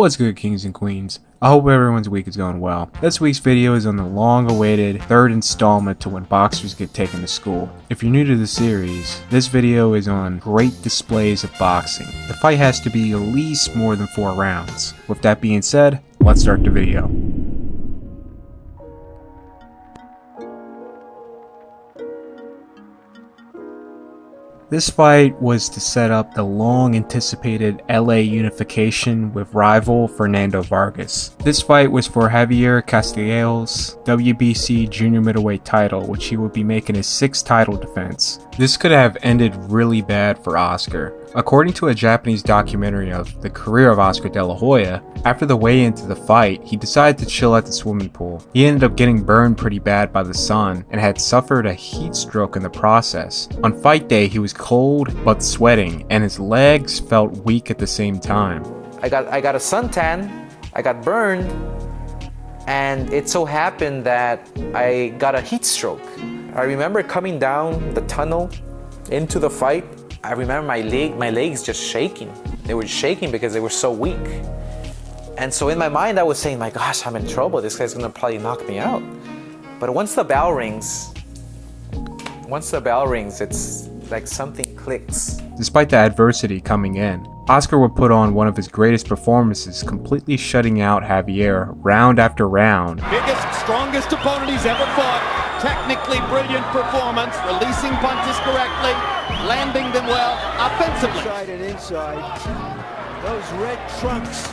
What's good, kings and queens? I hope everyone's week is going well. This week's video is on the long-awaited third installment to when boxers get taken to school. If you're new to the series, this video is on great displays of boxing. The fight has to be at least more than 4 rounds. With that being said, let's start the video. This fight was to set up the long-anticipated LA unification with rival Fernando Vargas. This fight was for Javier Castell's WBC junior middleweight title, which he would be making his 6th title defense. This could have ended really bad for Oscar. According to a Japanese documentary of the career of Oscar de la Hoya, after the weigh-in to the fight, he decided to chill at the swimming pool. He ended up getting burned pretty bad by the sun and had suffered a heat stroke in the process. On fight day, he was cold but sweating, and his legs felt weak at the same time. I got a suntan, I got burned, and it so happened that I got a heat stroke. I remember coming down the tunnel into the fight. I remember my legs just shaking. They were shaking because they were so weak. And so in my mind, I was saying, my gosh, I'm in trouble. This guy's gonna probably knock me out. But once the bell rings, it's like something clicks. Despite the adversity coming in, Oscar would put on one of his greatest performances, completely shutting out Javier round after round. Biggest, strongest opponent he's ever fought. Technically brilliant performance, releasing punches correctly, landing them well, offensively. Inside and inside, those red trunks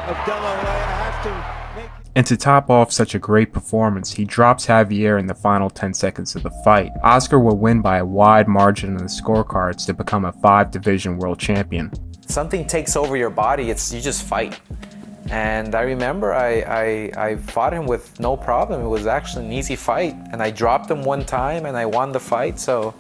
of De La Hoya have to make... And to top off such a great performance, he drops Javier in the final 10 seconds of the fight. Oscar will win by a wide margin in the scorecards to become a 5-division world champion. Something takes over your body, you just fight. And I remember I fought him with no problem. It was actually an easy fight. And I dropped him one time and I won the fight. So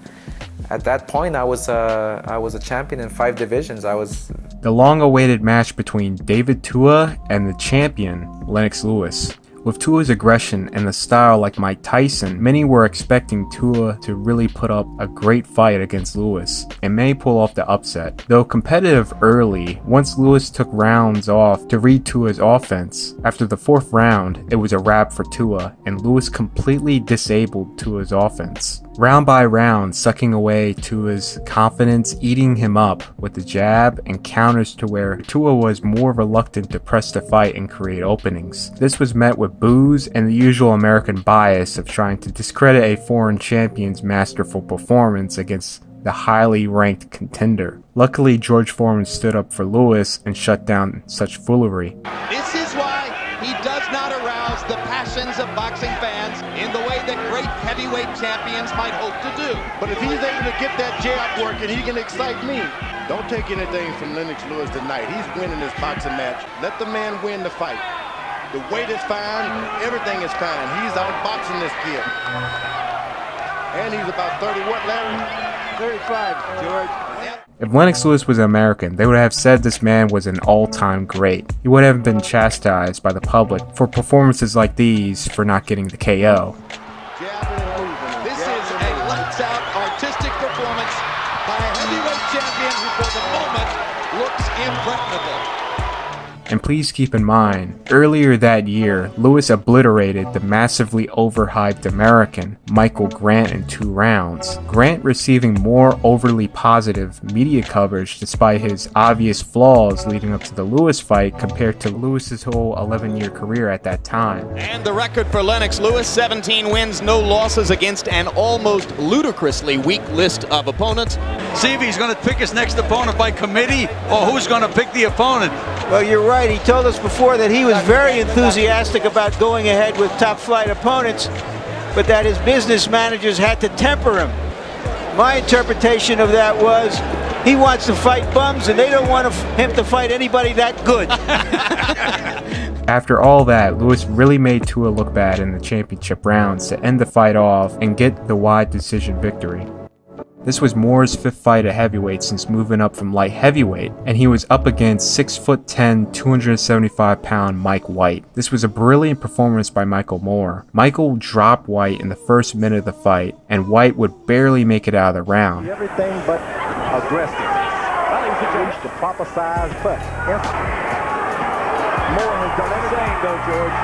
at that point, I was a champion in 5 divisions. The long-awaited match between David Tua and the champion, Lennox Lewis. With Tua's aggression and the style like Mike Tyson, many were expecting Tua to really put up a great fight against Lewis, and may pull off the upset. Though competitive early, once Lewis took rounds off to read Tua's offense, after the 4th round, it was a wrap for Tua, and Lewis completely disabled Tua's offense. Round by round, sucking away Tua's confidence, eating him up with the jab and counters to where Tua was more reluctant to press the fight and create openings. This was met with boos and the usual American bias of trying to discredit a foreign champion's masterful performance against the highly ranked contender. Luckily, George Foreman stood up for Lewis and shut down such foolery. This is why he does not arouse the passions of boxing fans in the way that great heavyweight champions might hope to do. But if he's able to get that jab working, he can excite me. Don't take anything from Lennox Lewis tonight. He's winning this boxing match. Let the man win the fight. The weight is fine, everything is fine. He's outboxing this kid. And he's about 30, what, Larry? 35, George. If Lennox Lewis was American, they would have said this man was an all-time great. He would have been chastised by the public for performances like these for not getting the KO. This is a lights-out artistic performance by a heavyweight champion who for the moment looks impregnable. And please keep in mind, earlier that year, Lewis obliterated the massively overhyped American Michael Grant in 2 rounds. Grant receiving more overly positive media coverage despite his obvious flaws leading up to the Lewis fight compared to Lewis's whole 11-year career at that time. And the record for Lennox Lewis, 17 wins, no losses against an almost ludicrously weak list of opponents. See if he's going to pick his next opponent by committee or who's going to pick the opponent. Well, you're right. He told us before that he was very enthusiastic about going ahead with top-flight opponents, but that his business managers had to temper him. My interpretation of that was he wants to fight bums, and they don't want him to fight anybody that good. After all that, Lewis really made Tua look bad in the championship rounds to end the fight off and get the wide decision victory. This was Moore's 5th fight at heavyweight since moving up from light heavyweight, and he was up against 6'10", 275-pound Mike White. This was a brilliant performance by Michael Moore. Michael dropped White in the first minute of the fight, and White would barely make it out of the round. Everything but aggressive. Well, he was the proper size, but Moore has done the same, though, George.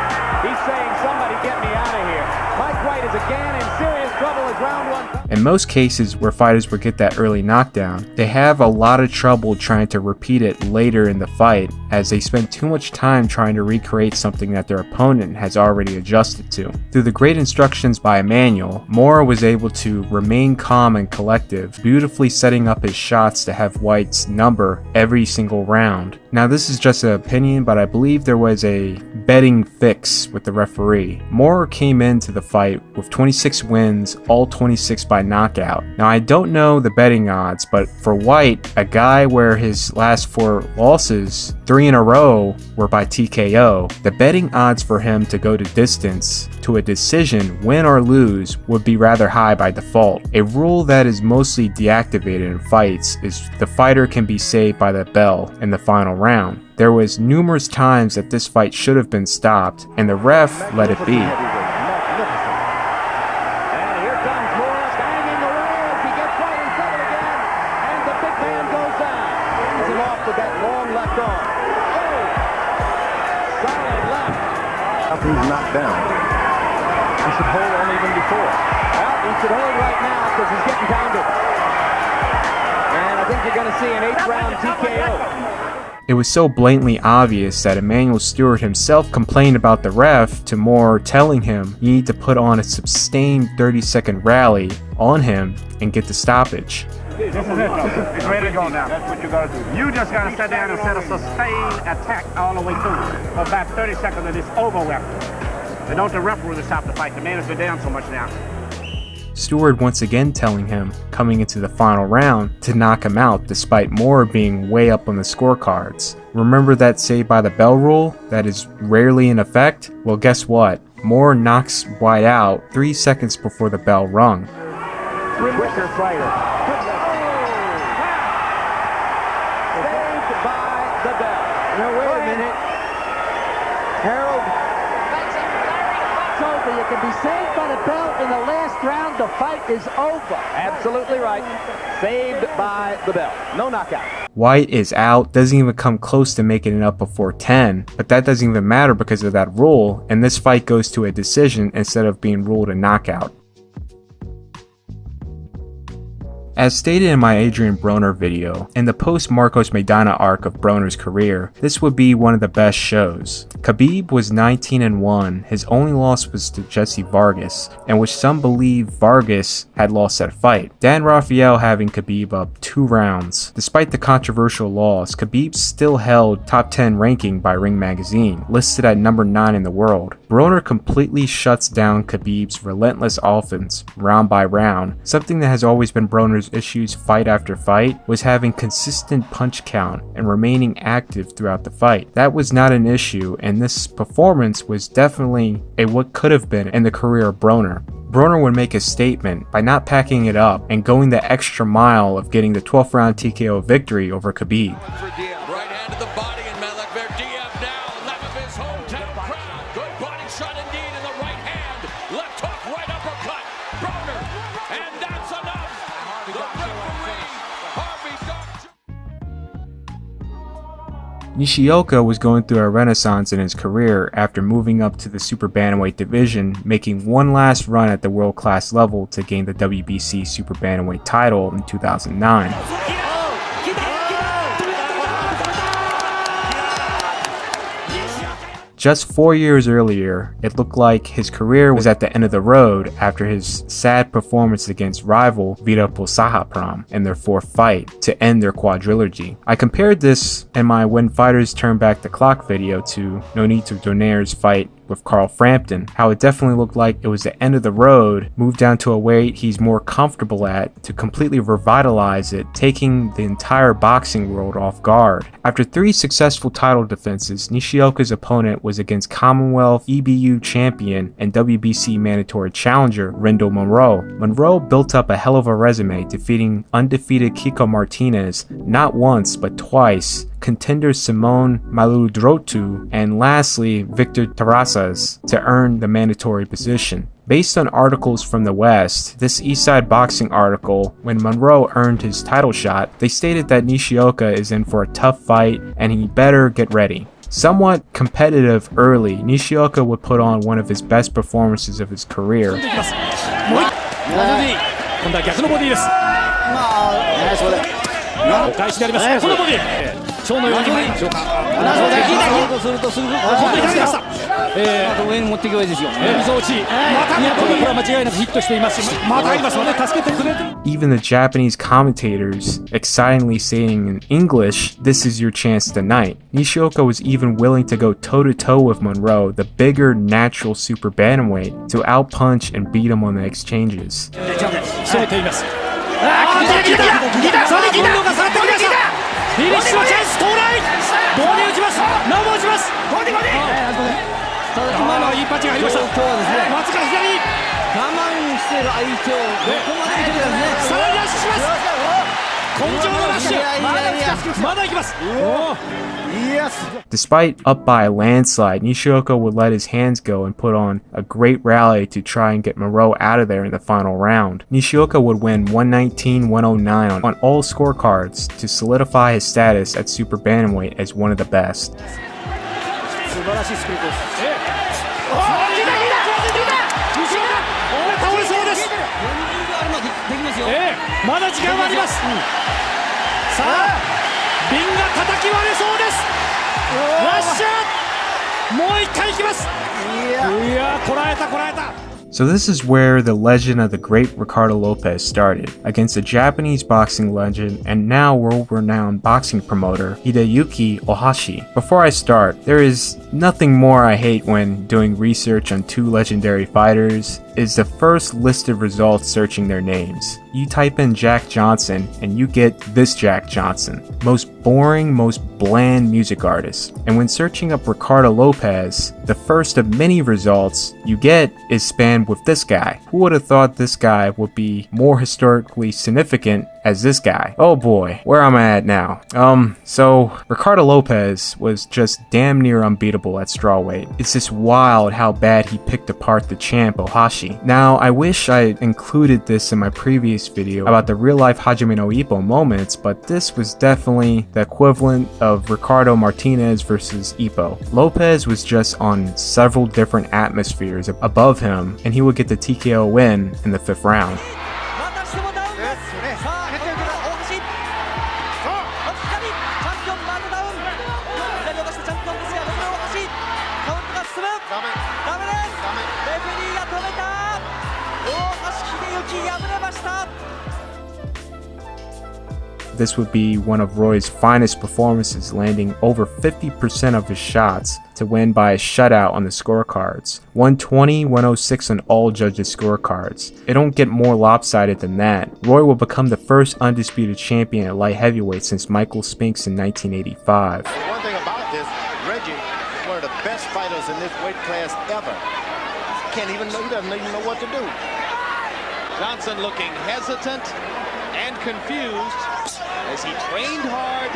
He's saying, somebody get me out of here. Mike White is again in serious trouble as round one. In most cases where fighters would get that early knockdown, they have a lot of trouble trying to repeat it later in the fight, as they spend too much time trying to recreate something that their opponent has already adjusted to. Through the great instructions by Emmanuel, Moore was able to remain calm and collective, beautifully setting up his shots to have White's number every single round. Now this is just an opinion, but I believe there was a betting fix with the referee. Moore came into the fight with 26 wins, all 26 by knockout. Now I don't know the betting odds, but for White, a guy where his last 4 losses, 3 in a row, were by TKO, the betting odds for him to go to distance to a decision, win or lose, would be rather high by default. A rule that is mostly deactivated in fights is the fighter can be saved by the bell in the final round. There was numerous times that this fight should have been stopped, and the ref let it be. He's knocked down. He should hold on even before. Well, he should hold right now because he's getting pounded. And I think you're going to see an 8th-round TKO. It was so blatantly obvious that Emmanuel Stewart himself complained about the ref to Moore, telling him you need to put on a sustained 30-second rally on him and get the stoppage. This is it. It's ready to go now. That's what you got to do. You just got to sit down and set a sustained attack all the way through for about 30 seconds and it's over with. And don't the referee stop the fight. The man has been down so much now. Stewart once again telling him, coming into the final round, to knock him out despite Moore being way up on the scorecards. Remember that save by the bell rule that is rarely in effect? Well, guess what? Moore knocks White out 3 seconds before the bell rung. Quicker fighter. Now, wait a minute. Harold. Sosa, you can be saved by the bell in the last round. The fight is over. Absolutely right. Saved by the bell. No knockout. White is out, doesn't even come close to making it up before 10, but that doesn't even matter because of that rule, and this fight goes to a decision instead of being ruled a knockout. As stated in my Adrien Broner video, in the post-Marcos Maidana arc of Broner's career, this would be one of the best shows. Khabib was 19-1, his only loss was to Jesse Vargas, and which some believe Vargas had lost that fight. Dan Rafael having Khabib up 2 rounds. Despite the controversial loss, Khabib still held top 10 ranking by Ring Magazine, listed at number 9 in the world. Broner completely shuts down Khabib's relentless offense, round by round. Something that has always been Broner's issues fight after fight was having consistent punch count and remaining active throughout the fight. That was not an issue, and this performance was definitely a what could have been in the career of Broner. Broner would make a statement by not packing it up and going the extra mile of getting the 12th round TKO victory over Khabib. Right hand to the body and Malak Verdiev now left of his hometown crowd. Good body shot indeed in the right hand. Left hook, right uppercut. Broner, and that's enough. The referee, Harvey Nishioka was going through a renaissance in his career after moving up to the super bantamweight division, making one last run at the world class level to gain the WBC super bantamweight title in 2009. Just 4 years earlier, it looked like his career was at the end of the road after his sad performance against rival reputable in their 4th fight to end their quadrilogy. I compared this in my When Fighters Turn Back the Clock video to Nonito Donair's fight with Carl Frampton, how it definitely looked like it was the end of the road, moved down to a weight he's more comfortable at to completely revitalize it, taking the entire boxing world off guard. After 3 successful title defenses, Nishioka's opponent was against Commonwealth EBU champion and WBC mandatory challenger Rendell Monroe. Monroe built up a hell of a resume, defeating undefeated Kiko Martinez not once but twice, contender Simone Maludrotu, and lastly Victor Terrazas to earn the mandatory position. Based on articles from the West, this Eastside Boxing article, when Monroe earned his title shot, they stated that Nishioka is in for a tough fight and he better get ready. Somewhat competitive early, Nishioka would put on one of his best performances of his career. Even the Japanese commentators excitingly saying in English, "This is your chance tonight." Nishioka was even willing to go toe-to-toe with Monroe, the bigger natural super bantamweight, to outpunch and beat him on the exchanges. Despite up by a landslide, Nishioka would let his hands go and put on a great rally to try and get Monroe out of there in the final round. Nishioka would win 119-109 on all scorecards to solidify his status at super bantamweight as one of the best. So this is where the legend of the great Ricardo Lopez started, against a Japanese boxing legend and now world-renowned boxing promoter Hideyuki Ohashi. Before I start, there is nothing more I hate when doing research on two legendary fighters is the first listed results searching their names. You type in Jack Johnson and you get this Jack Johnson. Most boring, most bland music artist. And when searching up Ricardo Lopez, the first of many results you get is spammed with this guy. Who would have thought this guy would be more historically significant as this guy? Oh boy, where am I at now? So Ricardo Lopez was just damn near unbeatable at strawweight. It's just wild how bad he picked apart the champ Ohashi. Now, I wish I included this in my previous video about the real-life Hajime no Ippo moments, but this was definitely the equivalent of Ricardo Martinez versus Ippo. Lopez was just on several different atmospheres above him, and he would get the TKO win in the 5th round. This would be one of Roy's finest performances, landing over 50% of his shots to win by a shutout on the scorecards. 120-106 on all judges' scorecards. It don't get more lopsided than that. Roy will become the first undisputed champion at light heavyweight since Michael Spinks in 1985. One thing about this, Reggie is one of the best fighters in this weight class ever. He doesn't even know what to do. Johnson looking hesitant and confused as he trained hard,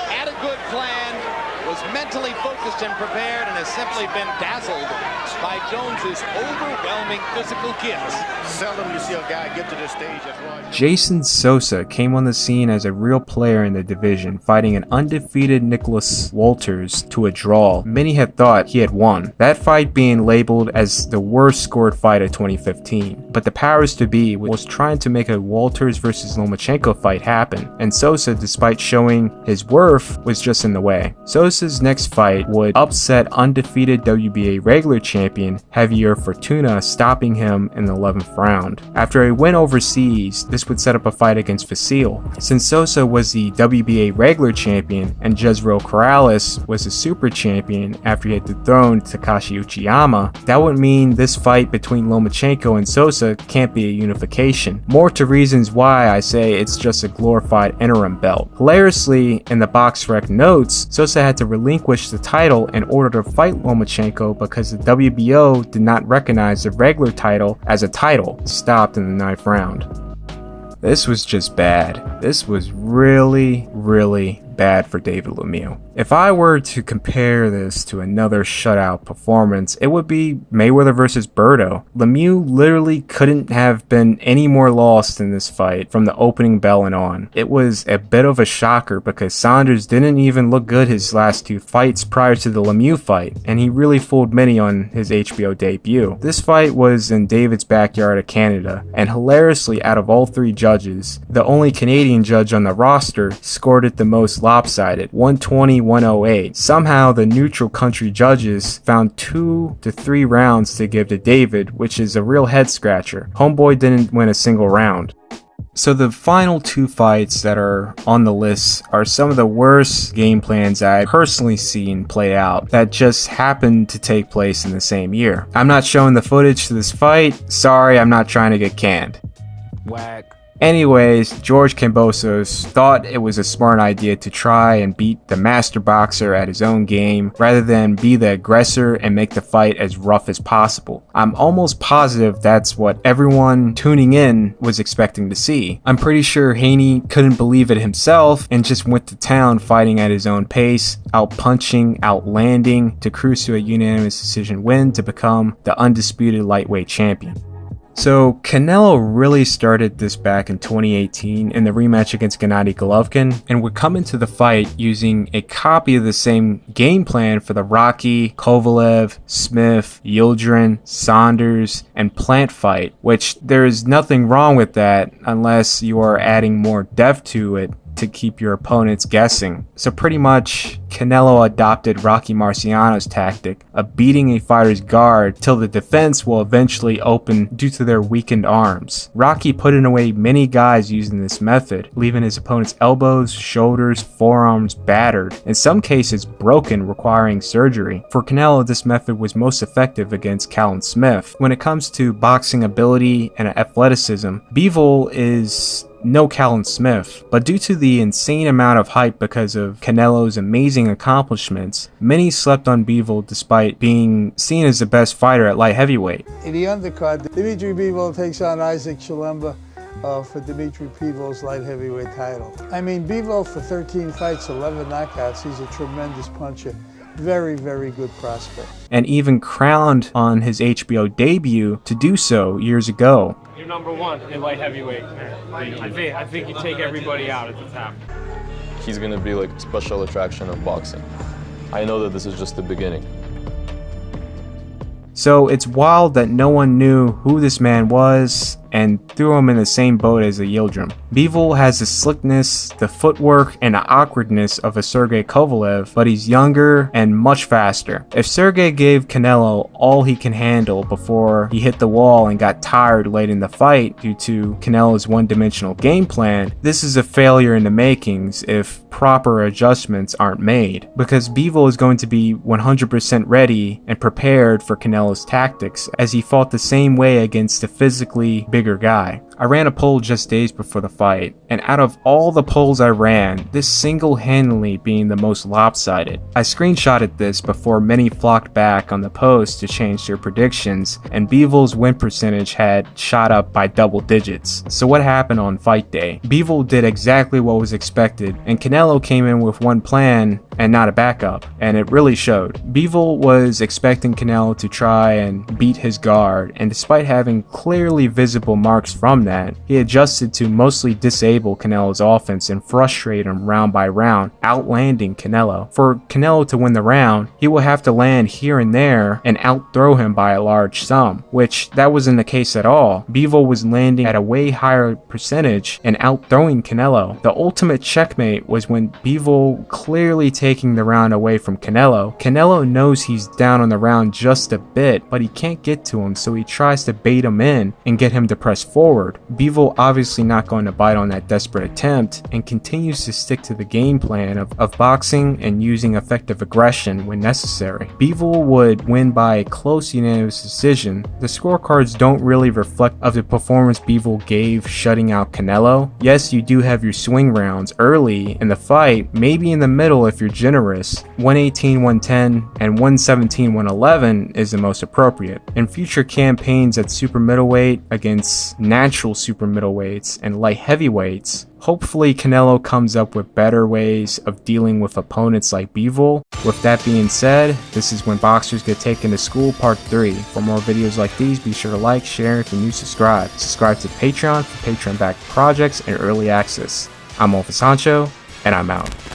had a good plan, was mentally focused and prepared, and has simply been dazzled by Jones's overwhelming physical gifts. Seldom you see a guy get to this stage as Roy. Jason Sosa came on the scene as a real player in the division, fighting an undefeated Nicholas Walters to a draw. Many had thought he had won, that fight being labeled as the worst scored fight of 2015. But the powers to be was trying to make a Walters versus Lomachenko fight happen, and Sosa, despite showing his worth, was just in the way. Sosa's next fight would upset undefeated WBA regular champion Javier Fortuna, stopping him in the 11th round. After a win overseas, this would set up a fight against Vasyl. Since Sosa was the WBA regular champion and Jezreel Corrales was the super champion after he had dethroned Takashi Uchiyama, that would mean this fight between Lomachenko and Sosa can't be a unification. More to reasons why I say it's just a glorified interim belt. Hilariously, in the BoxRec notes, Sosa had to relinquish the title in order to fight Lomachenko because the WBO did not recognize the regular title as a title, stopped in the 9th round. This was just bad. This was really, really bad for David Lemieux. If I were to compare this to another shutout performance, it would be Mayweather versus Berto. Lemieux literally couldn't have been any more lost in this fight from the opening bell and on. It was a bit of a shocker because Saunders didn't even look good his last 2 fights prior to the Lemieux fight, and he really fooled many on his HBO debut. This fight was in David's backyard of Canada, and hilariously, out of all 3 judges, the only Canadian judge on the roster scored it the most lopsided, 120-108. Somehow the neutral country judges found 2 to 3 rounds to give to David, which is a real head scratcher. Homeboy didn't win a single round. So the final 2 fights that are on the list are some of the worst game plans I've personally seen play out that just happened to take place in the same year. I'm not showing the footage to this fight. Sorry, I'm not trying to get canned. Whack. Anyways, George Kambosos thought it was a smart idea to try and beat the master boxer at his own game rather than be the aggressor and make the fight as rough as possible. I'm almost positive that's what everyone tuning in was expecting to see. I'm pretty sure Haney couldn't believe it himself and just went to town fighting at his own pace, out-punching, out-landing to cruise to a unanimous decision win to become the undisputed lightweight champion. So Canelo really started this back in 2018 in the rematch against Gennady Golovkin, and would come into the fight using a copy of the same game plan for the Rocky, Kovalev, Smith, Yildirim, Saunders, and Plant fight, which there is nothing wrong with that unless you are adding more depth to it to keep your opponents guessing. So pretty much Canelo adopted Rocky Marciano's tactic of beating a fighter's guard till the defense will eventually open due to their weakened arms. Rocky put away many guys using this method, leaving his opponent's elbows, shoulders, forearms battered, in some cases broken, requiring surgery. For Canelo, this method was most effective against Callum Smith. When it comes to boxing ability and athleticism, Bivol is no Callum Smith, but due to the insane amount of hype because of Canelo's amazing accomplishments, many slept on Bivol despite being seen as the best fighter at light heavyweight. In the undercard, Dimitri Bivol takes on Isaac Chilemba for Dimitri Bivol's light heavyweight title. I mean, Bivol for 13 fights, 11 knockouts, he's a tremendous puncher. Very, very good prospect. And even crowned on his HBO debut to do so years ago. You're number 1 in light heavyweight. I think you take everybody out at the top. He's going to be like a special attraction of boxing. I know that this is just the beginning. So it's wild that no one knew who this man was and threw him in the same boat as a Yildirim. Bivol has the slickness, the footwork, and the awkwardness of a Sergey Kovalev, but he's younger and much faster. If Sergey gave Canelo all he can handle before he hit the wall and got tired late in the fight due to Canelo's one-dimensional game plan, this is a failure in the makings if proper adjustments aren't made, because Bivol is going to be 100% ready and prepared for Canelo's tactics, as he fought the same way against a physically bigger guy. I ran a poll just days before the fight, and out of all the polls I ran, this single-handedly being the most lopsided. I screenshotted this before many flocked back on the post to change their predictions, and Bivol's win percentage had shot up by double digits. So what happened on fight day? Bivol did exactly what was expected, and Canelo came in with one plan and not a backup, and it really showed. Bivol was expecting Canelo to try and beat his guard, and despite having clearly visible marks from that, he adjusted to mostly disable Canelo's offense and frustrate him round by round, outlanding Canelo. For Canelo to win the round, he will have to land here and there and outthrow him by a large sum, which that wasn't the case at all. Bivol was landing at a way higher percentage and outthrowing Canelo. The ultimate checkmate was when Bivol clearly taking the round away from Canelo. Canelo knows he's down on the round just a bit, but he can't get to him, so he tries to bait him in and get him to press forward. Bivol obviously not going to bite on that desperate attempt and continues to stick to the game plan of boxing and using effective aggression when necessary. Bivol would win by a close unanimous decision. The scorecards don't really reflect of the performance Bivol gave shutting out Canelo. Yes, you do have your swing rounds early in the fight, maybe in the middle if you're generous. 118-110 and 117-111 is the most appropriate. In future campaigns at super middleweight against natural actual super middleweights and light heavyweights, hopefully Canelo comes up with better ways of dealing with opponents like Bivol. With that being said, this is When Boxers Get Taken to School Part 3. For more videos like these, be sure to like, share, and if you're new, subscribe. Subscribe to Patreon for Patreon-backed projects and early access. I'm Alpha Sancho, and I'm out.